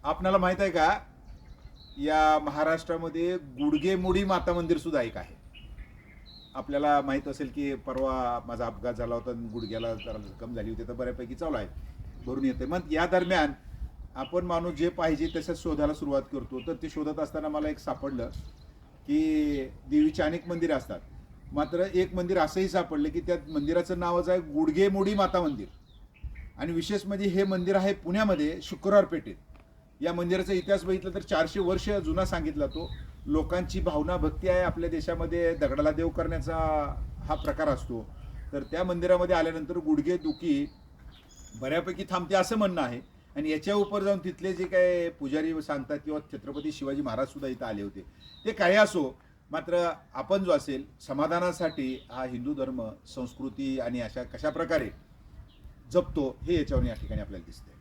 आपणाला माहित आहे का, या महाराष्ट्रामध्ये गुडघेमोडी माता मंदिर सुद्धा एक आहे. आपल्याला माहित असेल की परवा माझा अपघात झाला होता, गुडघ्याला जरा जखम झाली होती, तर बऱ्यापैकी चालू आहे, भरून येते. मग या दरम्यान आपण माणूस जे पाहिजे तसंच शोधायला सुरुवात करतो. तर ते शोधत असताना मला एक सापडलं की देवीची अनेक मंदिरं असतात, मात्र एक मंदिर असंही सापडलं की त्या मंदिराचं नावच आहे गुडघेमोडी माता मंदिर. आणि विशेष म्हणजे हे मंदिर आहे पुण्यामध्ये, शुक्रवार पेठेत. या मंदिराचा इतिहास बघितला तर 400 वर्ष जुना सांगितला तो. लोकांची भावना भक्ती आहे आपल्या देशामध्ये, दगडाला देव करण्याचा हा प्रकार असतो. तर त्या मंदिरामध्ये आल्यानंतर गुडघे दुखी बऱ्यापैकी थांबते असं म्हणणं आहे. आणि याच्या उपर जाऊन तिथले जे काय पुजारी सांगतात किंवा छत्रपती शिवाजी महाराज सुद्धा इथं आले होते, ते काही असो, मात्र आपण जो असेल समाधानासाठी हा हिंदू धर्म संस्कृती आणि अशा कशा प्रकारे जपतो हे याच्यावर या ठिकाणी आपल्याला दिसते.